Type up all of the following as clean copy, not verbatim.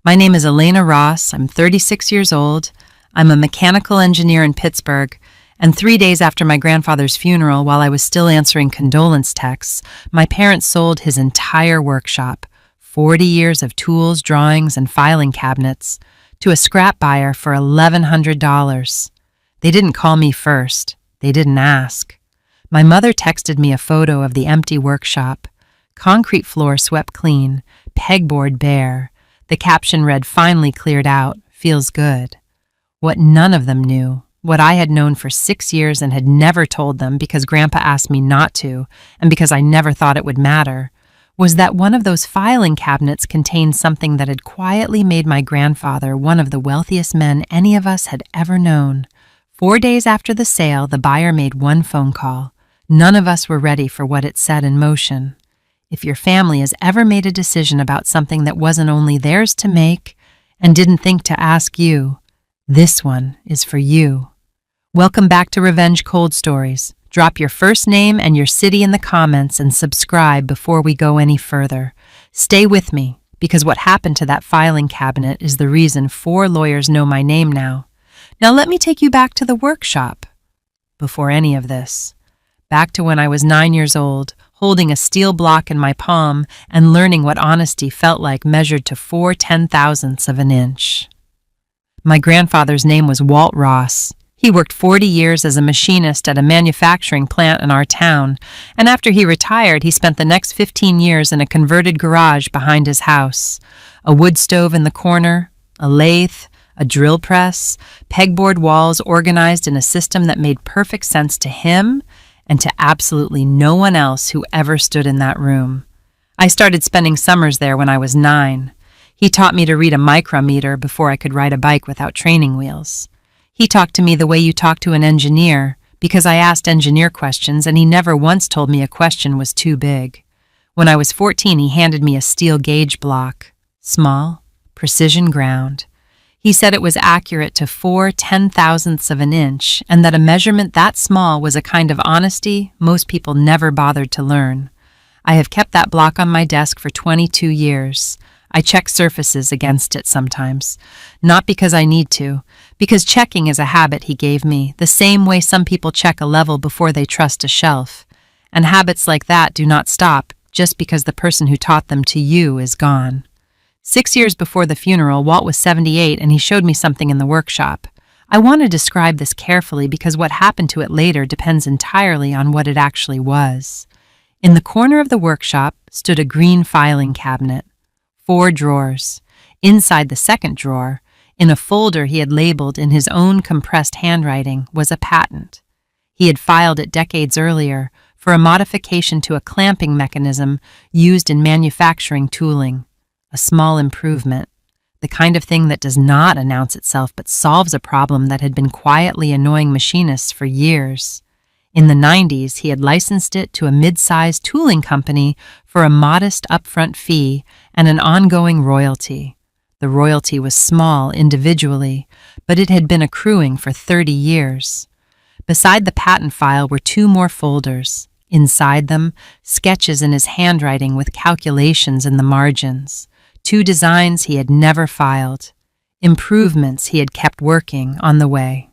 My name is Elena Ross. I'm 36 years old. I'm a mechanical engineer in Pittsburgh, and 3 days after my grandfather's funeral, while I was still answering condolence texts, my parents sold his entire workshop, 40 years of tools, drawings, and filing cabinets, to a scrap buyer for $1,100. They didn't call me first. They didn't ask. My mother texted me a photo of the empty workshop. Concrete floor swept clean, pegboard bare. The caption read, "Finally cleared out, feels good." What none of them knew, what I had known for 6 years and had never told them because Grandpa asked me not to, and because I never thought it would matter, was that one of those filing cabinets contained something that had quietly made my grandfather one of the wealthiest men any of us had ever known. 4 days after the sale, the buyer made one phone call. None of us were ready for what it set in motion. If your family has ever made a decision about something that wasn't only theirs to make and didn't think to ask you, this one is for you. Welcome back to Revenge Cold Stories. Drop your first name and your city in the comments and subscribe before we go any further. Stay with me, because what happened to that filing cabinet is the reason 4 lawyers know my name now. Now let me take you back to the workshop. Before any of this, back to when I was 9 years old, holding a steel block in my palm and learning what honesty felt like measured to 4/10,000ths of an inch. My grandfather's name was Walt Ross. He worked 40 years as a machinist at a manufacturing plant in our town, and after he retired, he spent the next 15 years in a converted garage behind his house. A wood stove in the corner, a lathe, a drill press, pegboard walls organized in a system that made perfect sense to him and to absolutely no one else who ever stood in that room. I started spending summers there when I was 9. He taught me to read a micrometer before I could ride a bike without training wheels. He talked to me the way you talk to an engineer, because I asked engineer questions and he never once told me a question was too big. When I was 14, he handed me a steel gauge block. Small, precision ground. He said it was accurate to 4/10,000ths of an inch, and that a measurement that small was a kind of honesty most people never bothered to learn. I have kept that block on my desk for 22 years. I check surfaces against it sometimes. Not because I need to, because checking is a habit he gave me, the same way some people check a level before they trust a shelf. And habits like that do not stop just because the person who taught them to you is gone. 6 years before the funeral, Walt was 78 and he showed me something in the workshop. I want to describe this carefully because what happened to it later depends entirely on what it actually was. In the corner of the workshop stood a green filing cabinet. 4 drawers. Inside the second drawer, in a folder he had labeled in his own compressed handwriting, was a patent. He had filed it decades earlier for a modification to a clamping mechanism used in manufacturing tooling. A small improvement, the kind of thing that does not announce itself but solves a problem that had been quietly annoying machinists for years. In the 90s, he had licensed it to a mid-sized tooling company for a modest upfront fee and an ongoing royalty. The royalty was small individually, but it had been accruing for 30 years. Beside the patent file were 2 more folders. Inside them, sketches in his handwriting with calculations in the margins. 2 designs he had never filed. Improvements he had kept working on the way.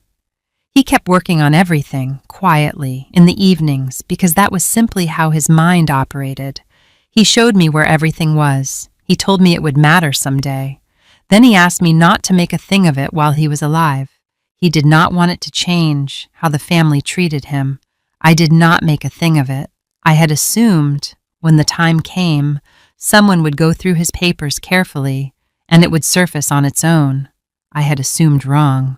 He kept working on everything, quietly, in the evenings, because that was simply how his mind operated. He showed me where everything was. He told me it would matter someday. Then he asked me not to make a thing of it while he was alive. He did not want it to change how the family treated him. I did not make a thing of it. I had assumed, when the time came, someone would go through his papers carefully, and it would surface on its own. I had assumed wrong.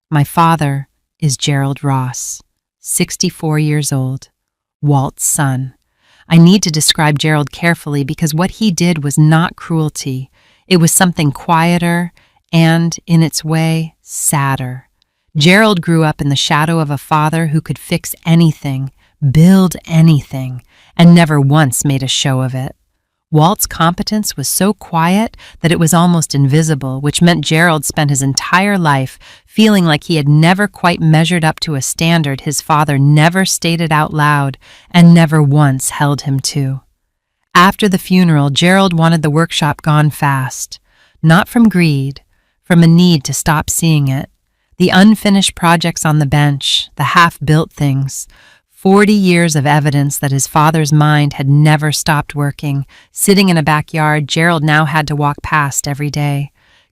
My father is Gerald Ross, 64 years old, Walt's son. I need to describe Gerald carefully because what he did was not cruelty. It was something quieter and, in its way, sadder. Gerald grew up in the shadow of a father who could fix anything, build anything, and never once made a show of it. Walt's competence was so quiet that it was almost invisible, which meant Gerald spent his entire life feeling like he had never quite measured up to a standard his father never stated out loud and never once held him to. After the funeral, Gerald wanted the workshop gone fast. not from greed, from a need to stop seeing it. The unfinished projects on the bench, the half-built things, 40 years of evidence that his father's mind had never stopped working, sitting in a backyard Gerald now had to walk past every day.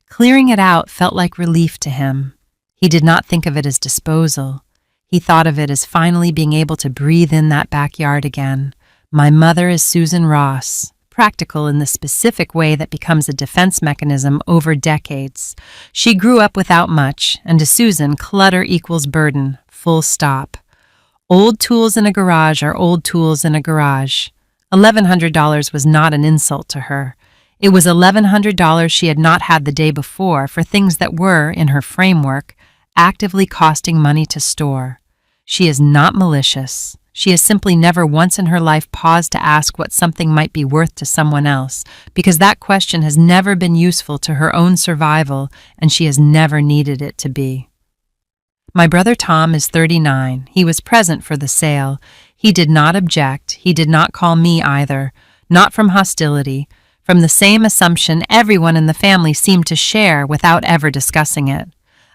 Clearing it out felt like relief to him. He did not think of it as disposal. He thought of it as finally being able to breathe in that backyard again. My mother is Susan Ross, practical in the specific way that becomes a defense mechanism over decades. She grew up without much, and to Susan, clutter equals burden, full stop. Old tools in a garage are old tools in a garage. $1,100 was not an insult to her. It was $1,100 she had not had the day before for things that were, in her framework, actively costing money to store. She is not malicious. She has simply never once in her life paused to ask what something might be worth to someone else, because that question has never been useful to her own survival, and she has never needed it to be. My brother Tom is 39. He was present for the sale. He did not object. He did not call me either. Not from hostility. From the same assumption everyone in the family seemed to share without ever discussing it.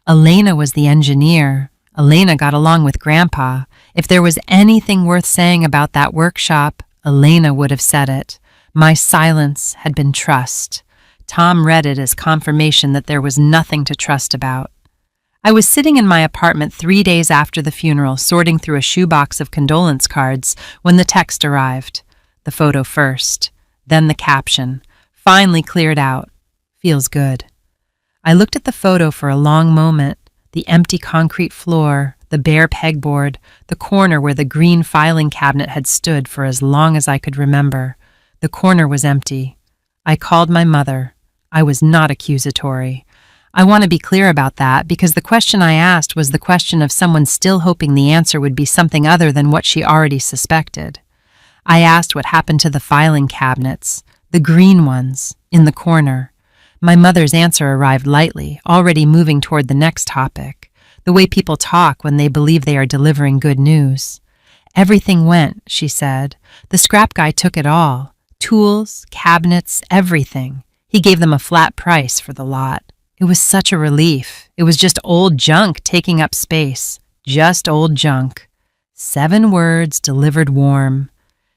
Elena was the engineer. Elena got along with Grandpa. If there was anything worth saying about that workshop, Elena would have said it. My silence had been trust. Tom read it as confirmation that there was nothing to trust about. I was sitting in my apartment 3 days after the funeral, sorting through a shoebox of condolence cards when the text arrived. The photo first, then the caption, finally cleared out. Feels good. I looked at the photo for a long moment. The empty concrete floor, the bare pegboard, the corner where the green filing cabinet had stood for as long as I could remember. The corner was empty. I called my mother. I was not accusatory. I want to be clear about that because the question I asked was the question of someone still hoping the answer would be something other than what she already suspected. I asked what happened to the filing cabinets, the green ones, in the corner. My mother's answer arrived lightly, already moving toward the next topic, the way people talk when they believe they are delivering good news. Everything went, she said. The scrap guy took it all. Tools, cabinets, everything. He gave them a flat price for the lot. It was such a relief. It was just old junk taking up space. Just old junk. 7 words delivered warm.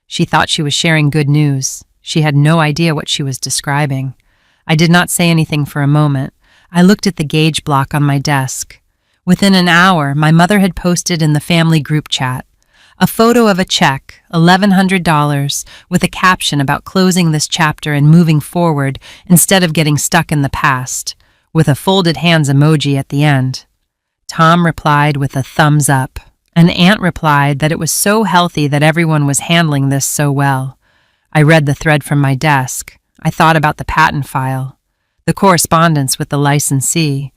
She thought she was sharing good news. She had no idea what she was describing. I did not say anything for a moment. I looked at the gauge block on my desk. Within an hour, my mother had posted in the family group chat a photo of a check, $1,100, with a caption about closing this chapter and moving forward instead of getting stuck in the past, with a folded hands emoji at the end. Tom replied with a thumbs up. An aunt replied that it was so healthy that everyone was handling this so well. I read the thread from my desk. I thought about the patent file, the correspondence with the licensee,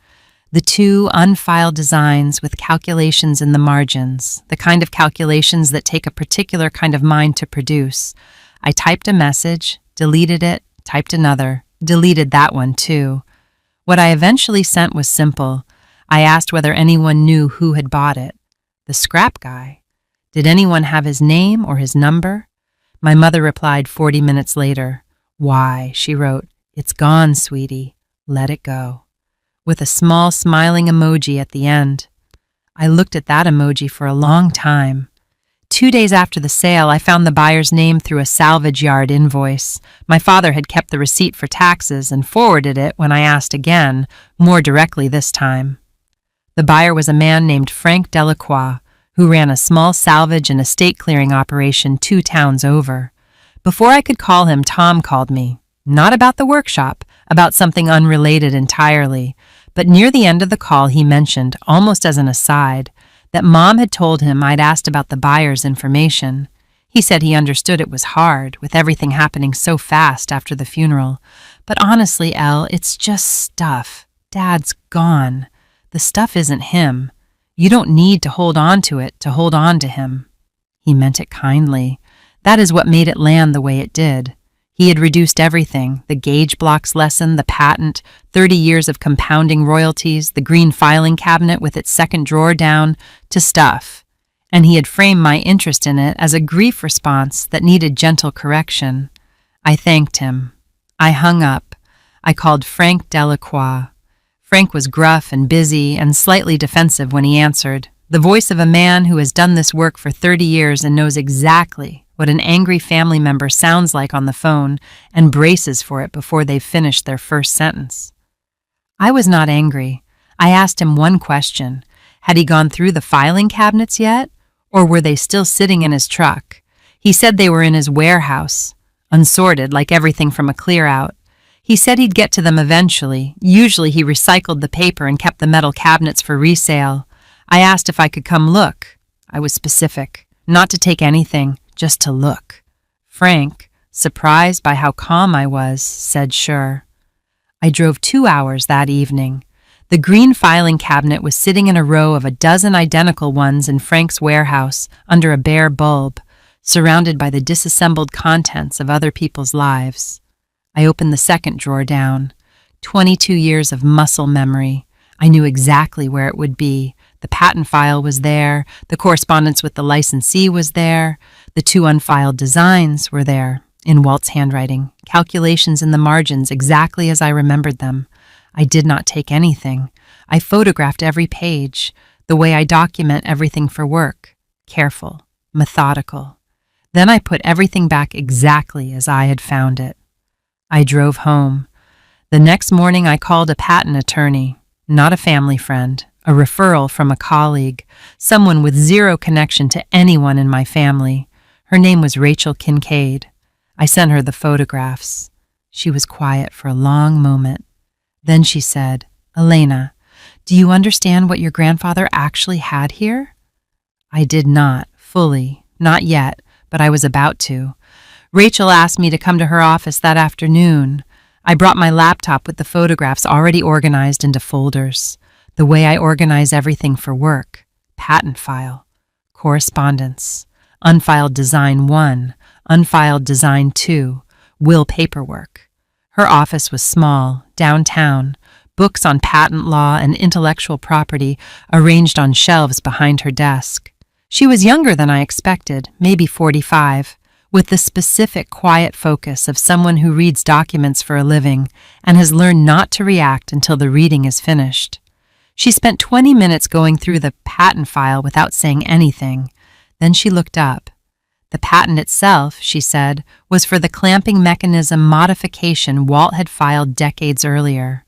the 2 unfiled designs with calculations in the margins, the kind of calculations that take a particular kind of mind to produce. I typed a message, deleted it, typed another, deleted that one too. What I eventually sent was simple. I asked whether anyone knew who had bought it. The scrap guy. Did anyone have his name or his number? My mother replied 40 minutes later. Why, she wrote, it's gone, sweetie. Let it go. With a small smiling emoji at the end. I looked at that emoji for a long time. 2 days after the sale, I found the buyer's name through a salvage yard invoice. My father had kept the receipt for taxes and forwarded it when I asked again, more directly this time. The buyer was a man named Frank Delacroix, who ran a small salvage and estate clearing operation 2 towns over. Before I could call him, Tom called me. Not about the workshop, about something unrelated entirely. But near the end of the call, he mentioned, almost as an aside, that Mom had told him I'd asked about the buyer's information. He said he understood it was hard, with everything happening so fast after the funeral. But honestly, Elle, it's just stuff. Dad's gone. The stuff isn't him. You don't need to hold on to it to hold on to him. He meant it kindly. That is what made it land the way it did. He had reduced everything, the gauge blocks lesson, the patent, 30 years of compounding royalties, the green filing cabinet with its second drawer down, to stuff. And he had framed my interest in it as a grief response that needed gentle correction. I thanked him. I hung up. I called Frank Delacroix. Frank was gruff and busy and slightly defensive when he answered, the voice of a man who has done this work for 30 years and knows exactly what an angry family member sounds like on the phone and braces for it before they've finished their first sentence. I was not angry. I asked him one question. Had he gone through the filing cabinets yet, or were they still sitting in his truck? He said they were in his warehouse, unsorted like everything from a clear-out. He said he'd get to them eventually. Usually he recycled the paper and kept the metal cabinets for resale. I asked if I could come look. I was specific, not to take anything, just to look. Frank, surprised by how calm I was, said sure. I drove 2 hours that evening. The green filing cabinet was sitting in a row of a dozen identical ones in Frank's warehouse under a bare bulb, surrounded by the disassembled contents of other people's lives. I opened the second drawer down. 22 years of muscle memory. I knew exactly where it would be. The patent file was there. The correspondence with the licensee was there. The 2 unfiled designs were there, in Walt's handwriting, calculations in the margins exactly as I remembered them. I did not take anything. I photographed every page, the way I document everything for work, careful, methodical. Then I put everything back exactly as I had found it. I drove home. The next morning I called a patent attorney, not a family friend, a referral from a colleague, someone with zero connection to anyone in my family. Her name was Rachel Kincaid. I sent her the photographs. She was quiet for a long moment. Then she said, Elena, do you understand what your grandfather actually had here? I did not, fully, not yet, but I was about to. Rachel asked me to come to her office that afternoon. I brought my laptop with the photographs already organized into folders, the way I organize everything for work. Patent file, correspondence, unfiled design 1, unfiled design 2, will paperwork. Her office was small, downtown, books on patent law and intellectual property arranged on shelves behind her desk. She was younger than I expected, maybe 45, with the specific quiet focus of someone who reads documents for a living and has learned not to react until the reading is finished. She spent 20 minutes going through the patent file without saying anything. Then she looked up. The patent itself, she said, was for the clamping mechanism modification Walt had filed decades earlier.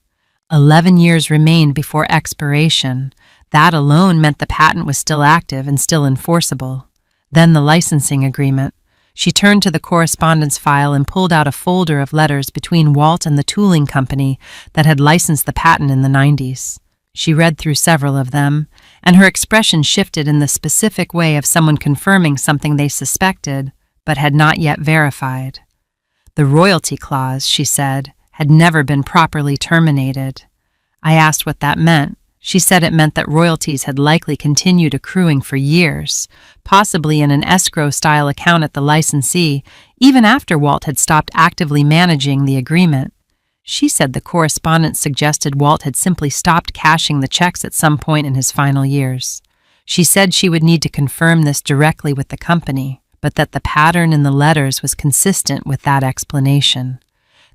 11 years remained before expiration. That alone meant the patent was still active and still enforceable. Then the licensing agreement. She turned to the correspondence file and pulled out a folder of letters between Walt and the tooling company that had licensed the patent in the 90s. She read through several of them, and her expression shifted in the specific way of someone confirming something they suspected, but had not yet verified. The royalty clause, she said, had never been properly terminated. I asked what that meant. She said it meant that royalties had likely continued accruing for years, possibly in an escrow-style account at the licensee, even after Walt had stopped actively managing the agreement. She said the correspondence suggested Walt had simply stopped cashing the checks at some point in his final years. She said she would need to confirm this directly with the company, but that the pattern in the letters was consistent with that explanation.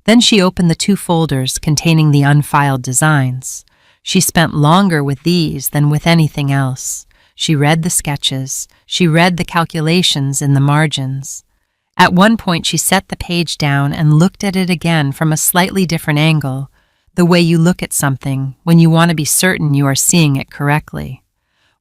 Then she opened the 2 folders containing the unfiled designs. She spent longer with these than with anything else. She read the sketches. She read the calculations in the margins. At one point, she set the page down and looked at it again from a slightly different angle, the way you look at something when you want to be certain you are seeing it correctly.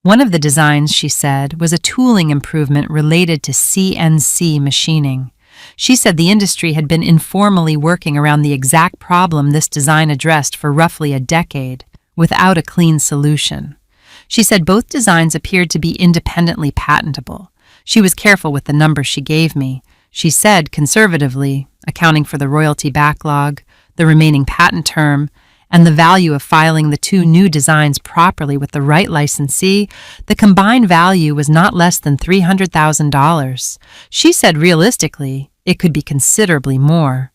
One of the designs, she said, was a tooling improvement related to CNC machining. She said the industry had been informally working around the exact problem this design addressed for roughly a decade, without a clean solution. She said both designs appeared to be independently patentable. She was careful with the numbers she gave me. She said, conservatively, accounting for the royalty backlog, the remaining patent term, and the value of filing the 2 new designs properly with the right licensee, the combined value was not less than $300,000. She said realistically, it could be considerably more.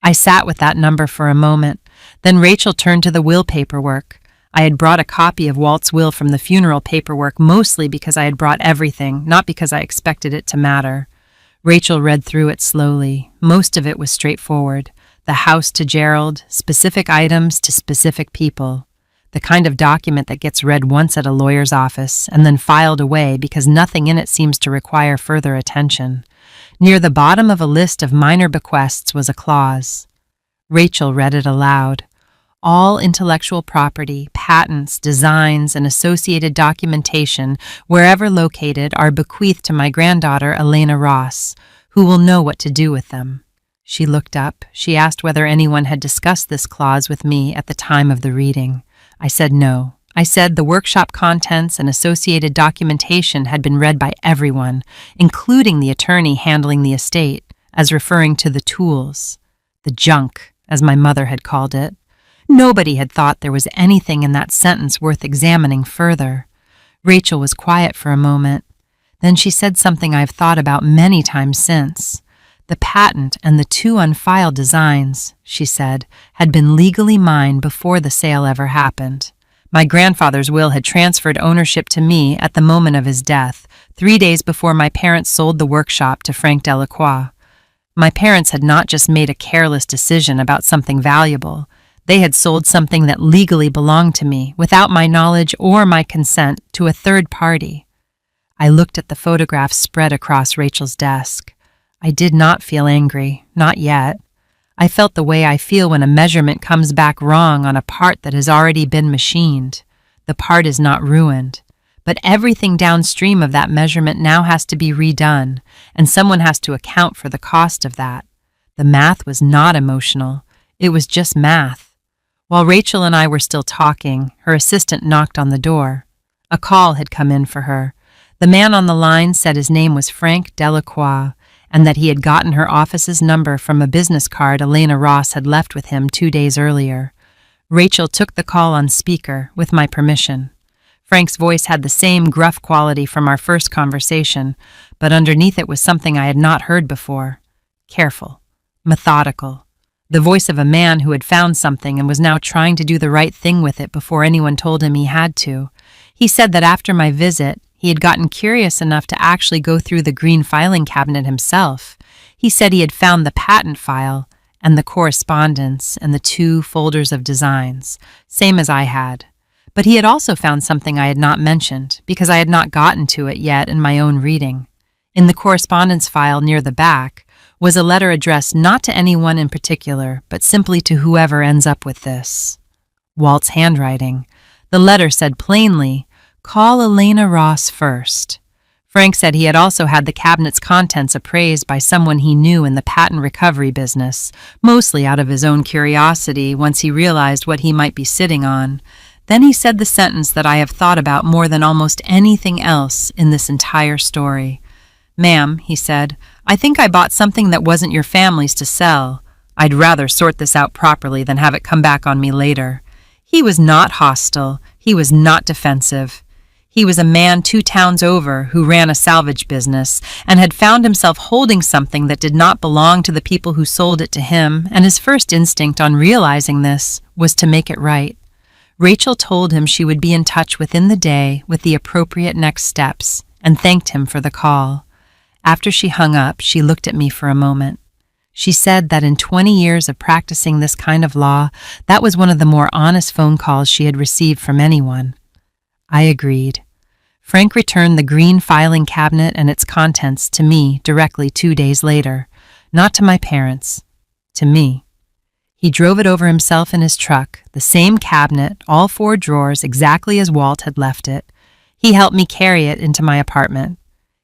I sat with that number for a moment. Then Rachel turned to the will paperwork. I had brought a copy of Walt's will from the funeral paperwork mostly because I had brought everything, not because I expected it to matter. Rachel read through it slowly. Most of it was straightforward. The house to Gerald, specific items to specific people. The kind of document that gets read once at a lawyer's office and then filed away because nothing in it seems to require further attention. Near the bottom of a list of minor bequests was a clause. Rachel read it aloud. All intellectual property, patents, designs, and associated documentation, wherever located, are bequeathed to my granddaughter, Elena Ross, who will know what to do with them. She looked up. She asked whether anyone had discussed this clause with me at the time of the reading. I said no. I said the workshop contents and associated documentation had been read by everyone, including the attorney handling the estate, as referring to the tools, the junk, as my mother had called it. Nobody had thought there was anything in that sentence worth examining further. Rachel was quiet for a moment. Then she said something I've thought about many times since. The patent and the 2 unfiled designs, she said, had been legally mine before the sale ever happened. My grandfather's will had transferred ownership to me at the moment of his death, 3 days before my parents sold the workshop to Frank Delacroix. My parents had not just made a careless decision about something valuable. They had sold something that legally belonged to me, without my knowledge or my consent, to a third party. I looked at the photographs spread across Rachel's desk. I did not feel angry, not yet. I felt the way I feel when a measurement comes back wrong on a part that has already been machined. The part is not ruined, but everything downstream of that measurement now has to be redone, and someone has to account for the cost of that. The math was not emotional. It was just math. While Rachel and I were still talking, her assistant knocked on the door. A call had come in for her. The man on the line said his name was Frank Delacroix, and that he had gotten her office's number from a business card Elena Ross had left with him 2 days earlier. Rachel took the call on speaker, with my permission. Frank's voice had the same gruff quality from our first conversation, but underneath it was something I had not heard before. Careful, methodical. The voice of a man who had found something and was now trying to do the right thing with it before anyone told him he had to. He said that after my visit, he had gotten curious enough to actually go through the green filing cabinet himself. He said he had found the patent file and the correspondence and the 2 folders of designs, same as I had. But he had also found something I had not mentioned, because I had not gotten to it yet in my own reading. In the correspondence file near the back was a letter addressed not to anyone in particular, but simply to whoever ends up with this. Walt's handwriting. The letter said plainly, "Call Elena Ross first." Frank said he had also had the cabinet's contents appraised by someone he knew in the patent recovery business, mostly out of his own curiosity once he realized what he might be sitting on. Then he said the sentence that I have thought about more than almost anything else in this entire story. "Ma'am," he said, "I think I bought something that wasn't your family's to sell. I'd rather sort this out properly than have it come back on me later." He was not hostile. He was not defensive. He was a man 2 towns over who ran a salvage business and had found himself holding something that did not belong to the people who sold it to him, and his first instinct on realizing this was to make it right. Rachel told him she would be in touch within the day with the appropriate next steps and thanked him for the call. After she hung up, she looked at me for a moment. She said that in 20 years of practicing this kind of law, that was one of the more honest phone calls she had received from anyone. I agreed. Frank returned the green filing cabinet and its contents to me directly 2 days later, not to my parents, to me. He drove it over himself in his truck, the same cabinet, all 4 drawers exactly as Walt had left it. He helped me carry it into my apartment.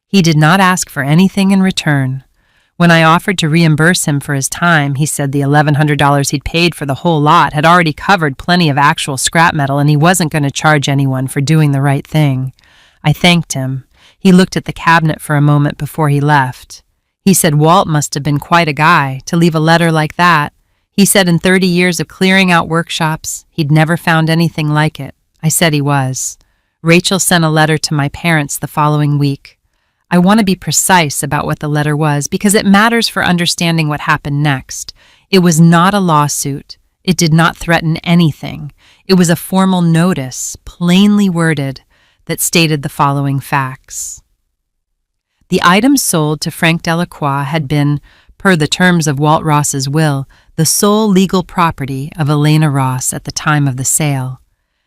He did not ask for anything in return. When I offered to reimburse him for his time, he said the $1,100 he'd paid for the whole lot had already covered plenty of actual scrap metal and he wasn't going to charge anyone for doing the right thing. I thanked him. He looked at the cabinet for a moment before he left. He said Walt must have been quite a guy to leave a letter like that. He said in 30 years of clearing out workshops, he'd never found anything like it. I said he was. Rachel sent a letter to my parents the following week. I want to be precise about what the letter was because it matters for understanding what happened next. It was not a lawsuit. It did not threaten anything. It was a formal notice, plainly worded, that stated the following facts. The items sold to Frank Delacroix had been, per the terms of Walt Ross's will, the sole legal property of Elena Ross at the time of the sale.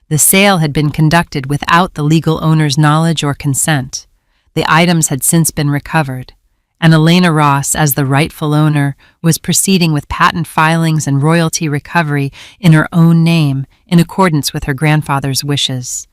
The sale had been conducted without the legal owner's knowledge or consent. The items had since been recovered, and Elena Ross, as the rightful owner, was proceeding with patent filings and royalty recovery in her own name in accordance with her grandfather's wishes.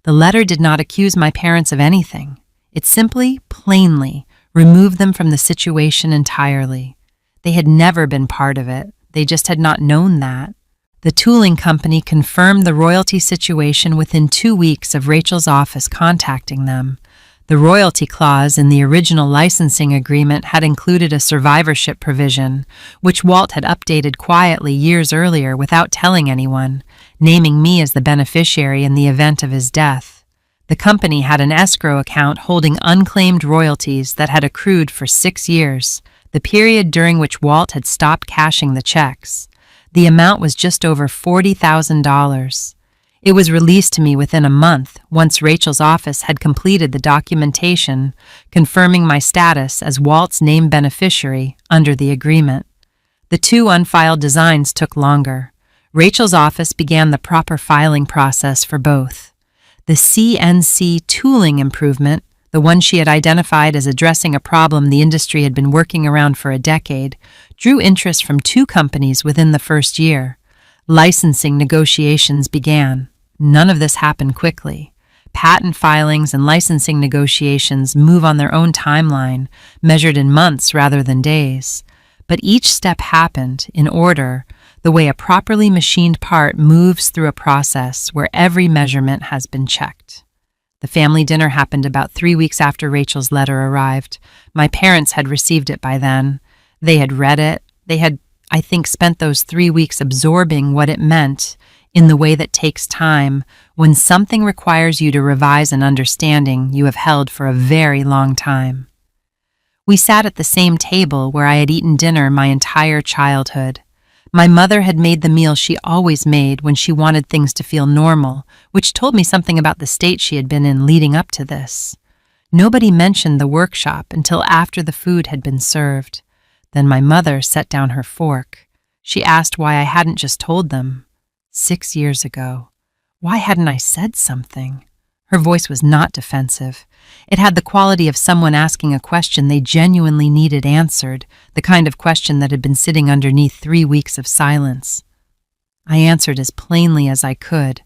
The letter did not accuse my parents of anything. It simply, plainly, removed them from the situation entirely. They had never been part of it. They just had not known that. The tooling company confirmed the royalty situation within 2 weeks of Rachel's office contacting them. The royalty clause in the original licensing agreement had included a survivorship provision, which Walt had updated quietly years earlier without telling anyone, naming me as the beneficiary in the event of his death. The company had an escrow account holding unclaimed royalties that had accrued for 6 years, the period during which Walt had stopped cashing the checks. The amount was just over $40,000. It was released to me within a month once Rachel's office had completed the documentation confirming my status as Walt's named beneficiary under the agreement. The 2 unfiled designs took longer. Rachel's office began the proper filing process for both. The CNC tooling improvement, the one she had identified as addressing a problem the industry had been working around for a decade, drew interest from 2 companies within the first year. Licensing negotiations began. None of this happened quickly. Patent filings and licensing negotiations move on their own timeline, measured in months rather than days. But each step happened in order, the way a properly machined part moves through a process where every measurement has been checked. The family dinner happened about 3 weeks after Rachel's letter arrived. My parents had received it by then. They had read it. They had, I think, spent those 3 weeks absorbing what it meant in the way that takes time when something requires you to revise an understanding you have held for a very long time. We sat at the same table where I had eaten dinner my entire childhood. My mother had made the meal she always made when she wanted things to feel normal, which told me something about the state she had been in leading up to this. Nobody mentioned the workshop until after the food had been served. Then my mother set down her fork. She asked why I hadn't just told them. 6 years ago. Why hadn't I said something? Her voice was not defensive. It had the quality of someone asking a question they genuinely needed answered, the kind of question that had been sitting underneath 3 weeks of silence. I answered as plainly as I could.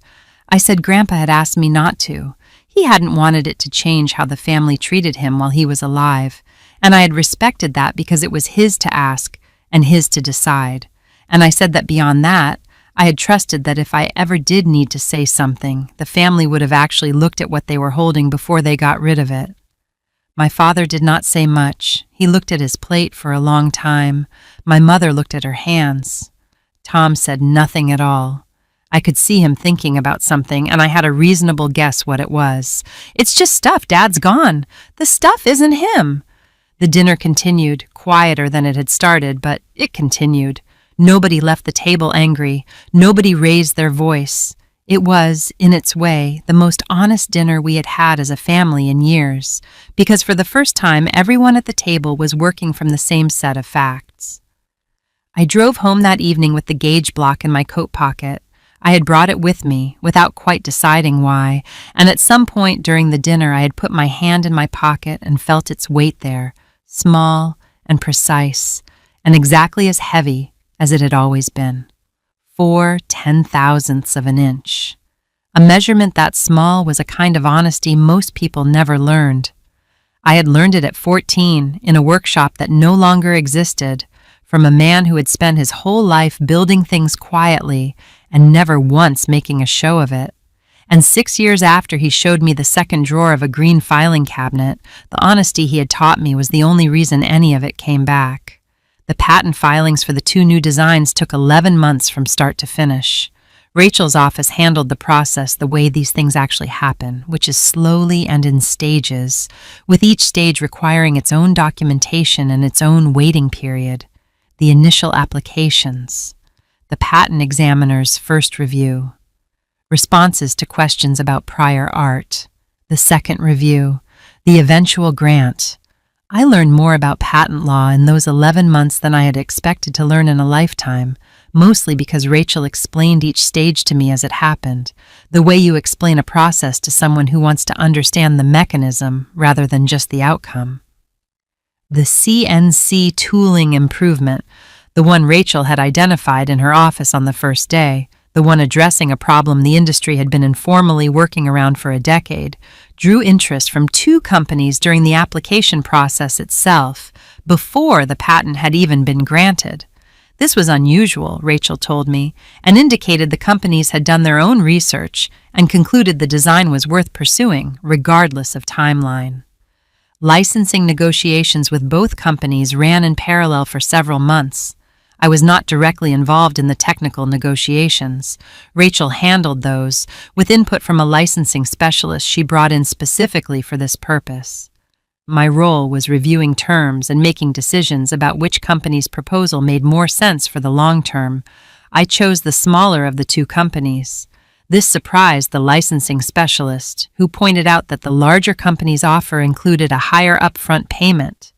I said Grandpa had asked me not to. He hadn't wanted it to change how the family treated him while he was alive, and I had respected that because it was his to ask and his to decide. And I said that beyond that, I had trusted that if I ever did need to say something, the family would have actually looked at what they were holding before they got rid of it. My father did not say much. He looked at his plate for a long time. My mother looked at her hands. Tom said nothing at all. I could see him thinking about something, and I had a reasonable guess what it was. "It's just stuff. Dad's gone. The stuff isn't him." The dinner continued, quieter than it had started, but it continued. Nobody left the table angry. Nobody raised their voice. It was, in its way, the most honest dinner we had had as a family in years, because for the first time everyone at the table was working from the same set of facts. I drove home that evening with the gauge block in my coat pocket. I had brought it with me, without quite deciding why, and at some point during the dinner I had put my hand in my pocket and felt its weight there, small and precise, and exactly as heavy as it had always been. 4/10,000ths of an inch. A measurement that small was a kind of honesty most people never learned. I had learned it at 14 in a workshop that no longer existed, from a man who had spent his whole life building things quietly and never once making a show of it. And 6 years after he showed me the second drawer of a green filing cabinet, the honesty he had taught me was the only reason any of it came back. The patent filings for the 2 new designs took 11 months from start to finish. Rachel's office handled the process the way these things actually happen, which is slowly and in stages, with each stage requiring its own documentation and its own waiting period. The initial applications, the patent examiner's first review, responses to questions about prior art, the second review, the eventual grant, I learned more about patent law in those 11 months than I had expected to learn in a lifetime, mostly because Rachel explained each stage to me as it happened, the way you explain a process to someone who wants to understand the mechanism rather than just the outcome. The CNC tooling improvement, the one Rachel had identified in her office on the first day, the one addressing a problem the industry had been informally working around for a decade, drew interest from two companies during the application process itself, before the patent had even been granted. This was unusual, Rachel told me, and indicated the companies had done their own research and concluded the design was worth pursuing, regardless of timeline. Licensing negotiations with both companies ran in parallel for several months. I was not directly involved in the technical negotiations. Rachel handled those, with input from a licensing specialist she brought in specifically for this purpose. My role was reviewing terms and making decisions about which company's proposal made more sense for the long term. I chose the smaller of the two companies. This surprised the licensing specialist, who pointed out that the larger company's offer included a higher upfront payment.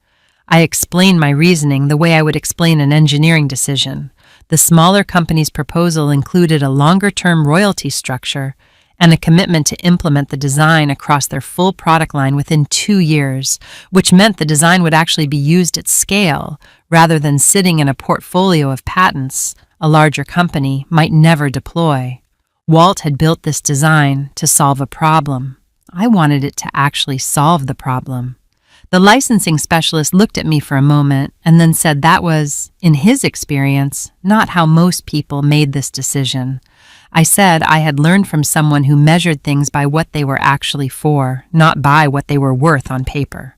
I explained my reasoning the way I would explain an engineering decision. The smaller company's proposal included a longer-term royalty structure and a commitment to implement the design across their full product line within 2 years, which meant the design would actually be used at scale rather than sitting in a portfolio of patents a larger company might never deploy. Walt had built this design to solve a problem. I wanted it to actually solve the problem. The licensing specialist looked at me for a moment and then said that was, in his experience, not how most people made this decision. I said I had learned from someone who measured things by what they were actually for, not by what they were worth on paper.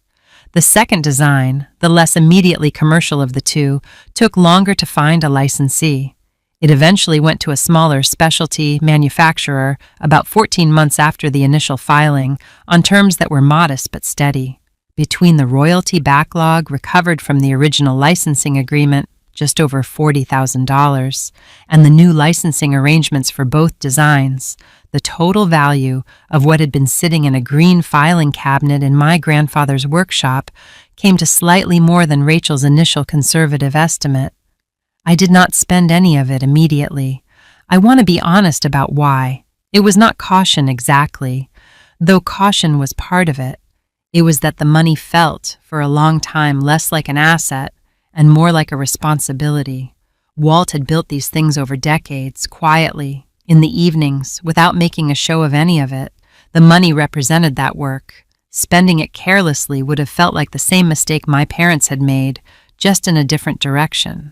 The second design, the less immediately commercial of the two, took longer to find a licensee. It eventually went to a smaller specialty manufacturer about 14 months after the initial filing, on terms that were modest but steady. Between the royalty backlog recovered from the original licensing agreement, just over $40,000, and the new licensing arrangements for both designs, the total value of what had been sitting in a green filing cabinet in my grandfather's workshop came to slightly more than Rachel's initial conservative estimate. I did not spend any of it immediately. I want to be honest about why. It was not caution exactly, though caution was part of it. It was that the money felt, for a long time, less like an asset and more like a responsibility. Walt had built these things over decades, quietly, in the evenings, without making a show of any of it. The money represented that work. Spending it carelessly would have felt like the same mistake my parents had made, just in a different direction.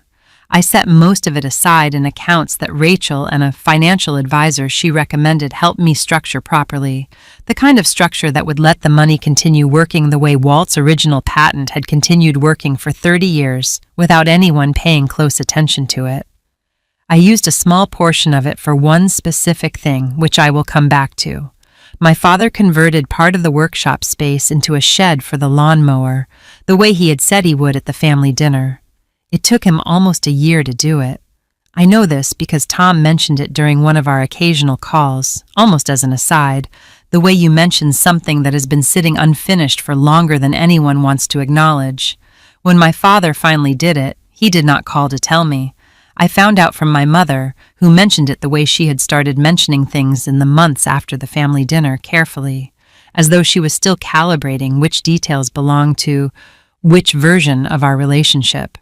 I set most of it aside in accounts that Rachel and a financial advisor she recommended helped me structure properly, the kind of structure that would let the money continue working the way Walt's original patent had continued working for 30 years without anyone paying close attention to it. I used a small portion of it for one specific thing, which I will come back to. My father converted part of the workshop space into a shed for the lawnmower, the way he had said he would at the family dinner. It took him almost a year to do it. I know this because Tom mentioned it during one of our occasional calls, almost as an aside, the way you mention something that has been sitting unfinished for longer than anyone wants to acknowledge. When my father finally did it, he did not call to tell me. I found out from my mother, who mentioned it the way she had started mentioning things in the months after the family dinner carefully, as though she was still calibrating which details belonged to which version of our relationship.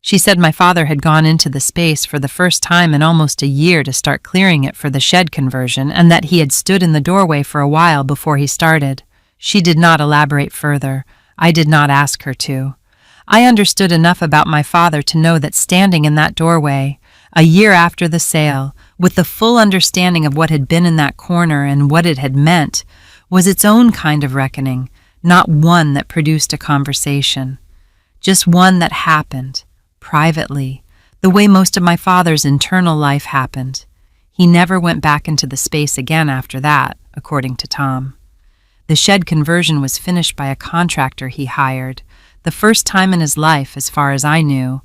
She said my father had gone into the space for the first time in almost a year to start clearing it for the shed conversion, and that he had stood in the doorway for a while before he started. She did not elaborate further. I did not ask her to. I understood enough about my father to know that standing in that doorway, a year after the sale, with the full understanding of what had been in that corner and what it had meant, was its own kind of reckoning, not one that produced a conversation. Just one that happened. Privately, the way most of my father's internal life happened. He never went back into the space again after that, according to Tom. The shed conversion was finished by a contractor he hired, the first time in his life, as far as I knew,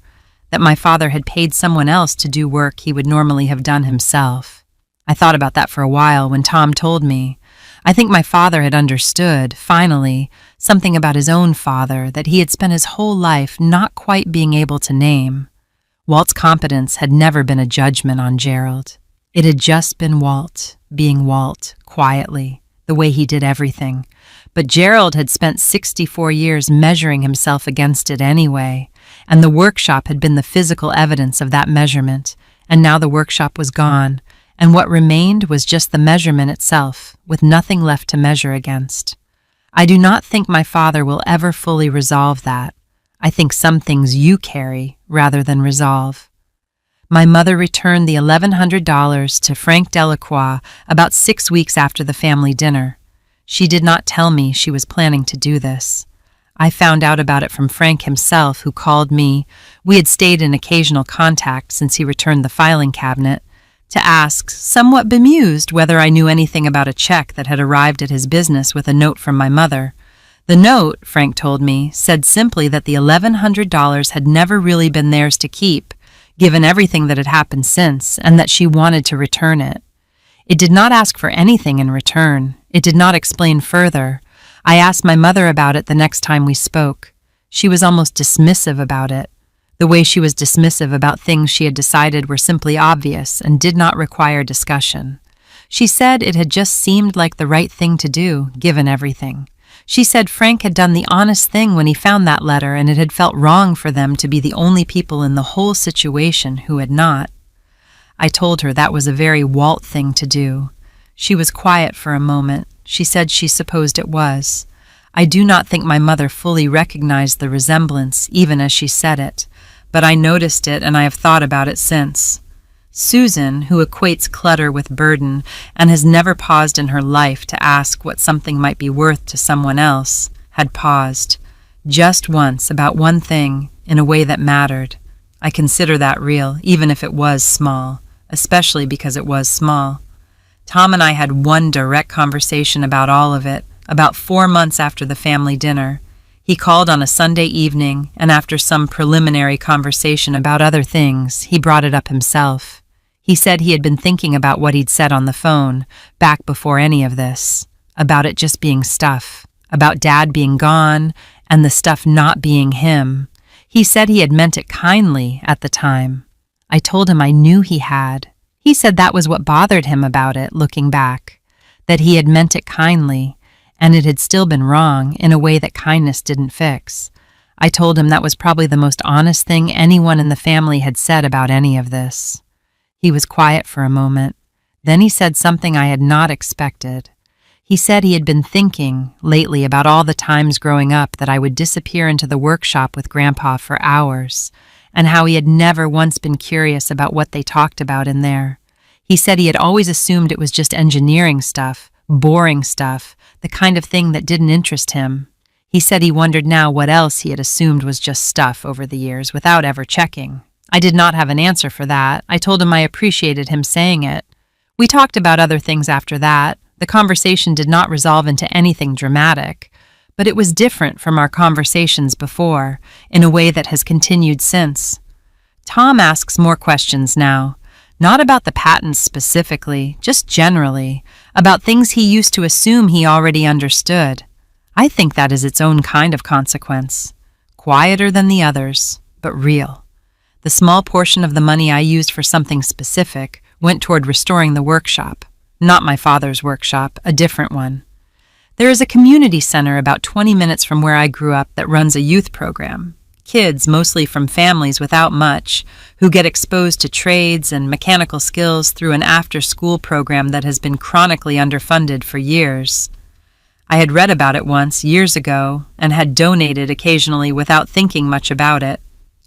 that my father had paid someone else to do work he would normally have done himself. I thought about that for a while when Tom told me. I think my father had understood, finally, something about his own father that he had spent his whole life not quite being able to name. Walt's competence had never been a judgment on Gerald. It had just been Walt, being Walt, quietly, the way he did everything. But Gerald had spent 64 years measuring himself against it anyway, and the workshop had been the physical evidence of that measurement, and now the workshop was gone, and what remained was just the measurement itself, with nothing left to measure against. I do not think my father will ever fully resolve that. I think some things you carry rather than resolve. My mother returned the $1,100 to Frank Delacroix about 6 weeks after the family dinner. She did not tell me she was planning to do this. I found out about it from Frank himself, who called me. We had stayed in occasional contact since he returned the filing cabinet, to ask, somewhat bemused, whether I knew anything about a check that had arrived at his business with a note from my mother. The note, Frank told me, said simply that the $1,100 had never really been theirs to keep, given everything that had happened since, and that she wanted to return it. It did not ask for anything in return. It did not explain further. I asked my mother about it the next time we spoke. She was almost dismissive about it, the way she was dismissive about things she had decided were simply obvious and did not require discussion. She said it had just seemed like the right thing to do, given everything. She said Frank had done the honest thing when he found that letter, and it had felt wrong for them to be the only people in the whole situation who had not. I told her that was a very Walt thing to do. She was quiet for a moment. She said she supposed it was. I do not think my mother fully recognized the resemblance, even as she said it, but I noticed it and I have thought about it since. Susan, who equates clutter with burden and has never paused in her life to ask what something might be worth to someone else, had paused, just once, about one thing, in a way that mattered. I consider that real, even if it was small, especially because it was small. Tom and I had one direct conversation about all of it, about 4 months after the family dinner. He called on a Sunday evening, and after some preliminary conversation about other things, he brought it up himself. He said he had been thinking about what he'd said on the phone, back before any of this, about it just being stuff, about Dad being gone, and the stuff not being him. He said he had meant it kindly at the time. I told him I knew he had. He said that was what bothered him about it, looking back, that he had meant it kindly, and it had still been wrong in a way that kindness didn't fix. I told him that was probably the most honest thing anyone in the family had said about any of this. He was quiet for a moment. Then he said something I had not expected. He said he had been thinking lately about all the times growing up that I would disappear into the workshop with Grandpa for hours, and how he had never once been curious about what they talked about in there. He said he had always assumed it was just engineering stuff, boring stuff, the kind of thing that didn't interest him. He said he wondered now what else he had assumed was just stuff over the years without ever checking. I did not have an answer for that. I told him I appreciated him saying it. We talked about other things after that. The conversation did not resolve into anything dramatic, but it was different from our conversations before, in a way that has continued since. Tom asks more questions now, not about the patents specifically, just generally, about things he used to assume he already understood. I think that is its own kind of consequence. Quieter than the others, but real. The small portion of the money I used for something specific went toward restoring the workshop. Not my father's workshop, a different one. There is a community center about 20 minutes from where I grew up that runs a youth program. Kids, mostly from families without much, who get exposed to trades and mechanical skills through an after-school program that has been chronically underfunded for years. I had read about it once, years ago, and had donated occasionally without thinking much about it.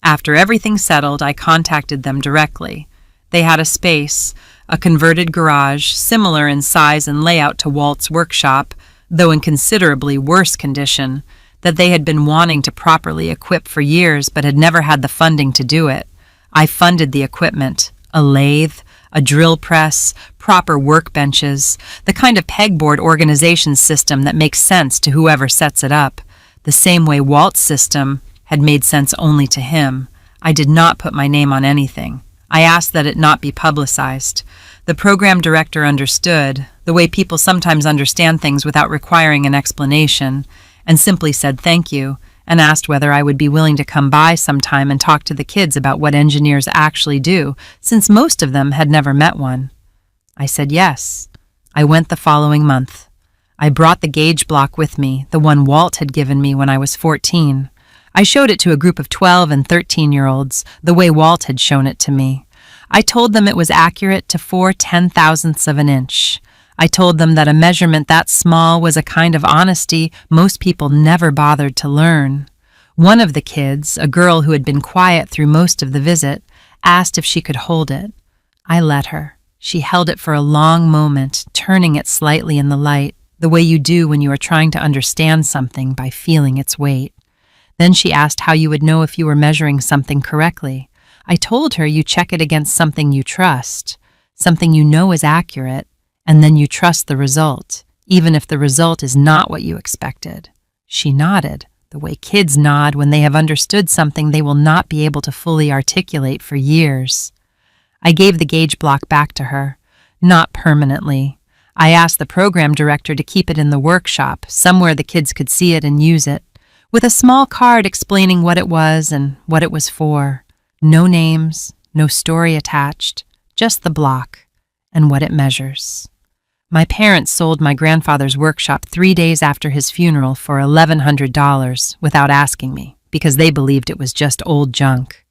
After everything settled, I contacted them directly. They had a space, a converted garage, similar in size and layout to Walt's workshop, though in considerably worse condition, that they had been wanting to properly equip for years but had never had the funding to do it. I funded the equipment, a lathe, a drill press, proper workbenches, the kind of pegboard organization system that makes sense to whoever sets it up, the same way Walt's system had made sense only to him. I did not put my name on anything. I asked that it not be publicized. The program director understood, the way people sometimes understand things without requiring an explanation, and simply said thank you, and asked whether I would be willing to come by sometime and talk to the kids about what engineers actually do, since most of them had never met one. I said yes. I went the following month. I brought the gauge block with me, the one Walt had given me when I was 14. I showed it to a group of 12 and 13-year-olds, the way Walt had shown it to me. I told them it was accurate to 4/10,000ths of an inch. I told them that a measurement that small was a kind of honesty most people never bothered to learn. One of the kids, a girl who had been quiet through most of the visit, asked if she could hold it. I let her. She held it for a long moment, turning it slightly in the light, the way you do when you are trying to understand something by feeling its weight. Then she asked how you would know if you were measuring something correctly. I told her you check it against something you trust, something you know is accurate, and then you trust the result, even if the result is not what you expected. She nodded, the way kids nod when they have understood something they will not be able to fully articulate for years. I gave the gauge block back to her, not permanently. I asked the program director to keep it in the workshop, somewhere the kids could see it and use it, with a small card explaining what it was and what it was for. No names, no story attached, just the block and what it measures. My parents sold my grandfather's workshop 3 days after his funeral for $1,100 without asking me, because they believed it was just old junk.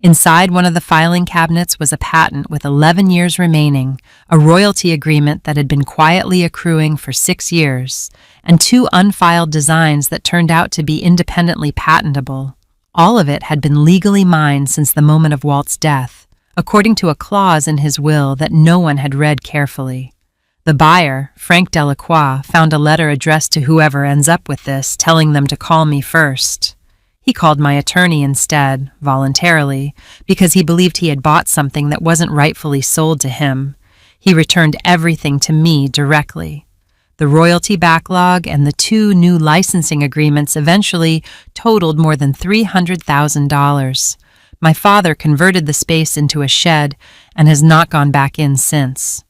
Inside one of the filing cabinets was a patent with 11 years remaining, a royalty agreement that had been quietly accruing for 6 years, and 2 unfiled designs that turned out to be independently patentable. All of it had been legally mine since the moment of Walt's death, according to a clause in his will that no one had read carefully. The buyer, Frank Delacroix, found a letter addressed to whoever ends up with this, telling them to call me first. He called my attorney instead, voluntarily, because he believed he had bought something that wasn't rightfully sold to him. He returned everything to me directly. The royalty backlog and the 2 new licensing agreements eventually totaled more than $300,000. My father converted the space into a shed and has not gone back in since.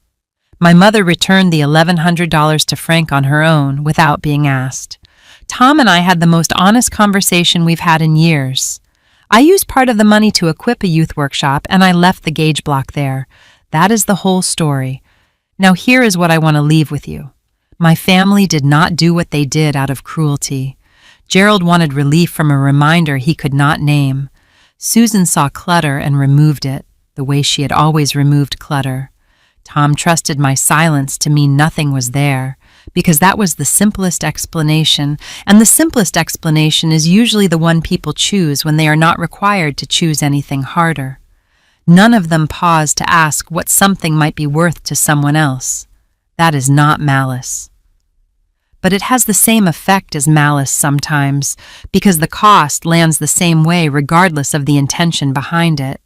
My mother returned the $1,100 to Frank on her own without being asked. Tom and I had the most honest conversation we've had in years. I used part of the money to equip a youth workshop, and I left the gauge block there. That is the whole story. Now here is what I want to leave with you. My family did not do what they did out of cruelty. Gerald wanted relief from a reminder he could not name. Susan saw clutter and removed it, the way she had always removed clutter. Tom trusted my silence to mean nothing was there, because that was the simplest explanation, and the simplest explanation is usually the one people choose when they are not required to choose anything harder. None of them paused to ask what something might be worth to someone else. That is not malice. But it has the same effect as malice sometimes, because the cost lands the same way regardless of the intention behind it.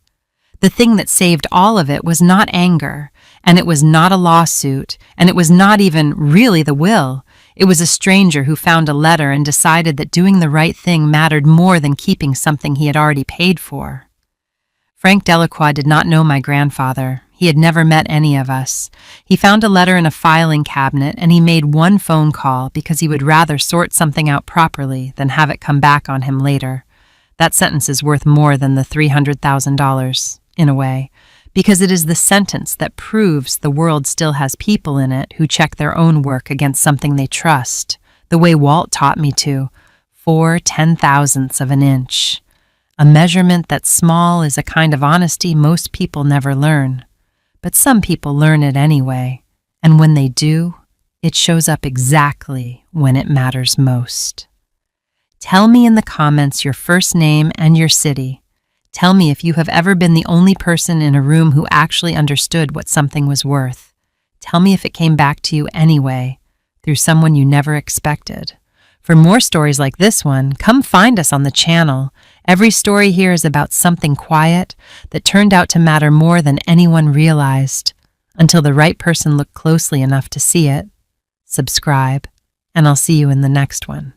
The thing that saved all of it was not anger, and it was not a lawsuit, and it was not even really the will. It was a stranger who found a letter and decided that doing the right thing mattered more than keeping something he had already paid for. Frank Delacroix did not know my grandfather. He had never met any of us. He found a letter in a filing cabinet, and he made one phone call because he would rather sort something out properly than have it come back on him later. That sentence is worth more than the $300,000, in a way, because it is the sentence that proves the world still has people in it who check their own work against something they trust, the way Walt taught me to, 4/10,000ths of an inch. A measurement that small is a kind of honesty most people never learn. But some people learn it anyway, and when they do, it shows up exactly when it matters most. Tell me in the comments your first name and your city. Tell me if you have ever been the only person in a room who actually understood what something was worth. Tell me if it came back to you anyway, through someone you never expected. For more stories like this one, come find us on the channel. Every story here is about something quiet that turned out to matter more than anyone realized, until the right person looked closely enough to see it. Subscribe, and I'll see you in the next one.